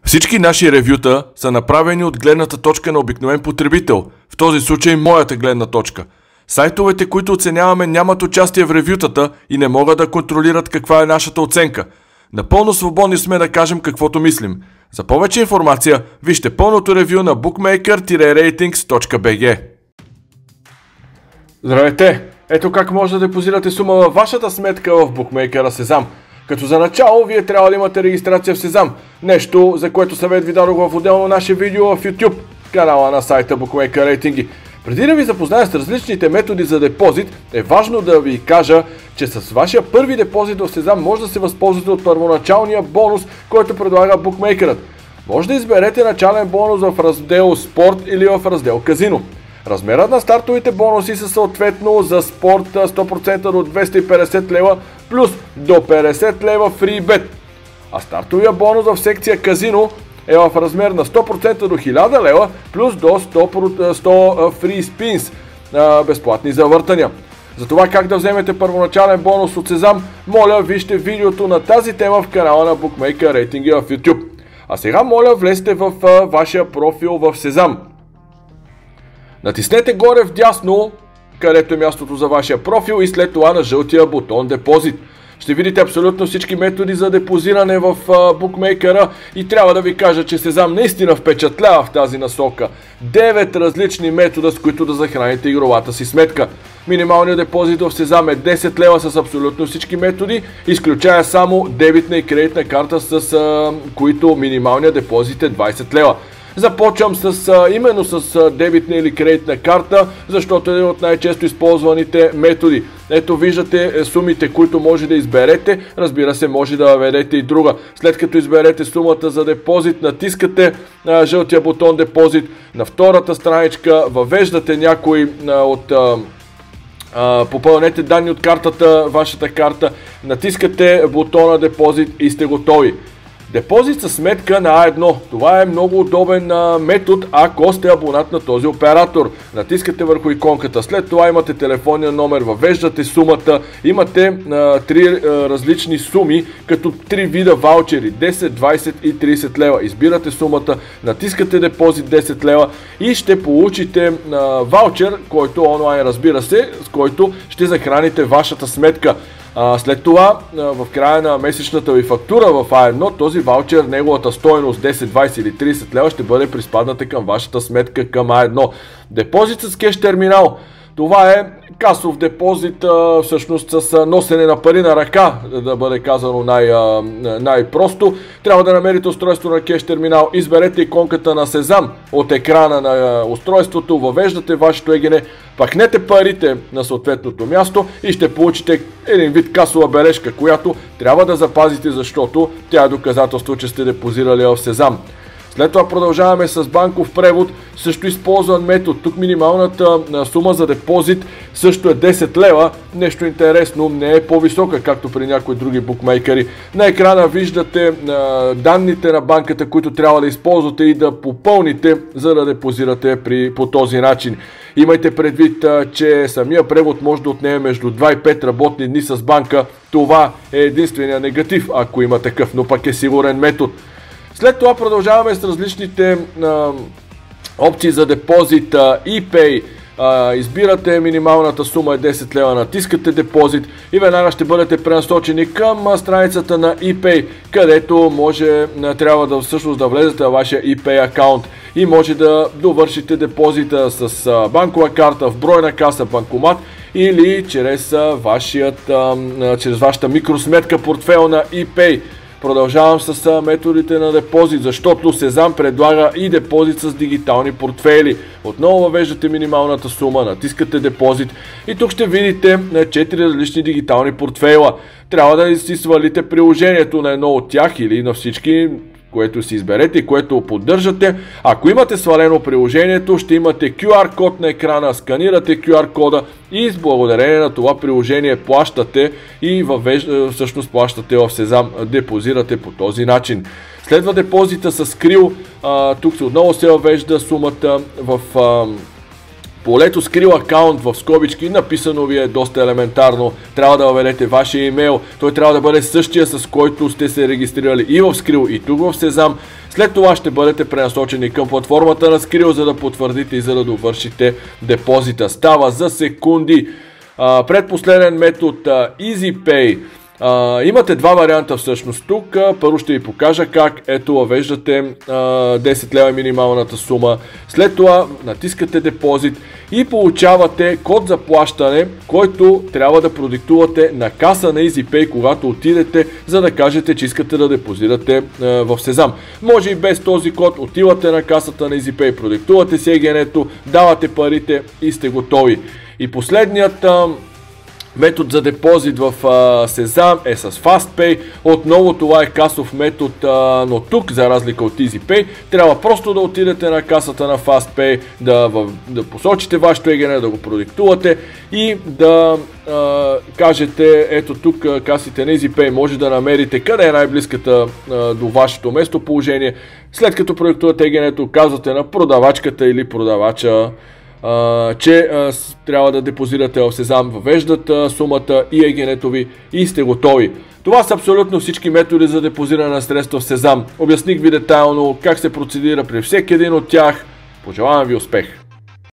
Всички наши ревюта са направени от гледната точка на обикновен потребител, в този случай моята гледна точка. Сайтовете, които оценяваме, нямат участие в ревютата и не могат да контролират каква е нашата оценка. Напълно свободни сме да кажем каквото мислим. За повече информация вижте пълното ревю на bookmaker-ratings.bg. Здравейте! Ето как може да депозирате сума във вашата сметка в букмейкъра Сезам. Като за начало, вие трябва да имате регистрация в Сезам. Нещо, за което съвет ви дадох в отделно наше видео в YouTube, канала на сайта Bookmaker Rating. Преди да ви запозная с различните методи за депозит, е важно да ви кажа, че с вашия първи депозит в Сезам може да се възползвате от първоначалния бонус, който предлага букмейкърът. Може да изберете начален бонус в раздел Спорт или в раздел Казино. Размерът на стартовите бонуси са съответно за спорт 100% до 250 лева плюс до 50 лева FreeBet. А стартовия бонус в секция Казино е в размер на 100% до 1000 лева плюс до 100 Free Spins, безплатни завъртания. За това как да вземете първоначален бонус от Сезам, моля вижте видеото на тази тема в канала на Bookmaker Rating в YouTube. А сега моля влезте в вашия профил в Сезам. Натиснете горе вдясно, където е мястото за вашия профил, и след това на жълтия бутон депозит. Ще видите абсолютно всички методи за депозиране в букмейкъра и трябва да ви кажа, че Сезам наистина впечатлява в тази насока. 9 различни метода, с които да захраните игровата си сметка. Минималният депозит в Сезам е 10 лева с абсолютно всички методи, изключая само дебитна и кредитна карта, с които минималният депозит е 20 лева. Започвам именно с дебитна или кредитна карта, защото е един от най-често използваните методи. Ето виждате сумите, които може да изберете. Разбира се, може да въведете и друга. След като изберете сумата за депозит, натискате жълтия бутон депозит. На втората страничка въвеждате някой от... попълнете данни от картата, вашата карта, натискате бутона депозит и сте готови. Депозит със сметка на А1. Това е много удобен метод, ако сте абонат на този оператор. Натискате върху иконката, след това имате телефонния номер, въвеждате сумата, имате 3 различни суми, като 3 вида ваучери, 10, 20 и 30 лева. Избирате сумата, натискате депозит 10 лева и ще получите ваучер, който онлайн, разбира се, с който ще захраните вашата сметка. След това, в края на месечната ви фактура в А1, този ваучер, неговата стойност 10, 20 или 30 лева ще бъде приспадната към вашата сметка към А1. Депозит с кеш терминал. Това е касов депозит, всъщност с носене на пари на ръка, да бъде казано най-просто. Трябва да намерите устройство на кеш терминал, изберете иконката на Сезам от екрана на устройството, въвеждате вашето ЕГН, пъхнете парите на съответното място и ще получите един вид касова бележка, която трябва да запазите, защото тя е доказателство, че сте депозирали в Сезам. След това продължаваме с банков превод, също използван метод. Тук минималната сума за депозит също е 10 лева. Нещо интересно, не е по-висока, както при някои други букмейкери. На екрана виждате данните на банката, които трябва да използвате и да попълните, за да депозирате по този начин. Имайте предвид, че самия превод може да отнеме между 2 и 5 работни дни с банка. Това е единствения негатив, ако има такъв, но пък е сигурен метод. След това продължаваме с различните опции за депозит. ePay. Избирате минималната сума е 10 лева, натискате депозит и веднага ще бъдете пренасочени към страницата на ePay, където трябва да всъщност да влезете в вашия ePay акаунт и може да довършите депозита с банкова карта, в бройна каса, банкомат или чрез вашата микросметка, портфейл на ePay. Продължавам с методите на депозит, защото Сезам предлага и депозит с дигитални портфейли. Отново въвеждате минималната сума, натискате депозит и тук ще видите 4 различни дигитални портфейла. Трябва да си свалите приложението на едно от тях или на всички, което си изберете и което поддържате. Ако имате свалено приложението, ще имате QR код на екрана, сканирате QR кода и с благодарение на това приложение плащате и всъщност плащате в Сезам, депозирате по този начин. Следва депозита с Skrill. Тук отново се въвежда сумата в полето Skrill акаунт в скобички, написано ви е доста елементарно. Трябва да въведете вашия имейл. Той трябва да бъде същия, с който сте се регистрирали и в Skrill, и тук в Сезам. След това ще бъдете пренасочени към платформата на Skrill, за да потвърдите и за да довършите депозита. Става за секунди. Предпоследен метод EasyPay. Имате два варианта всъщност тук. Първо ще ви покажа как. Ето, въвеждате 10 лева минималната сума. След това натискате депозит и получавате код за плащане, който трябва да продиктувате на каса на EasyPay, когато отидете, за да кажете, че искате да депозирате в Сезам. Може и без този код, отивате на касата на EasyPay, продиктувате си ЕГН-то, давате парите и сте готови. И последният метод за депозит в Сезам е с FastPay. Отново това е касов метод, но тук, за разлика от EasyPay, трябва просто да отидете на касата на FastPay, да посочите вашето ЕГН, да го продиктувате и да кажете, ето тук касите на EasyPay, може да намерите къде е най-близката до вашето местоположение. След като продиктувате ЕГН-то, казвате на продавачката или продавача, че трябва да депозирате в Сезам, въвеждат сумата и ЕГН-то ви и сте готови. Това са абсолютно всички методи за депозиране на средства в Сезам. Обясних ви детайлно как се процедира при всеки един от тях. Пожелавам ви успех!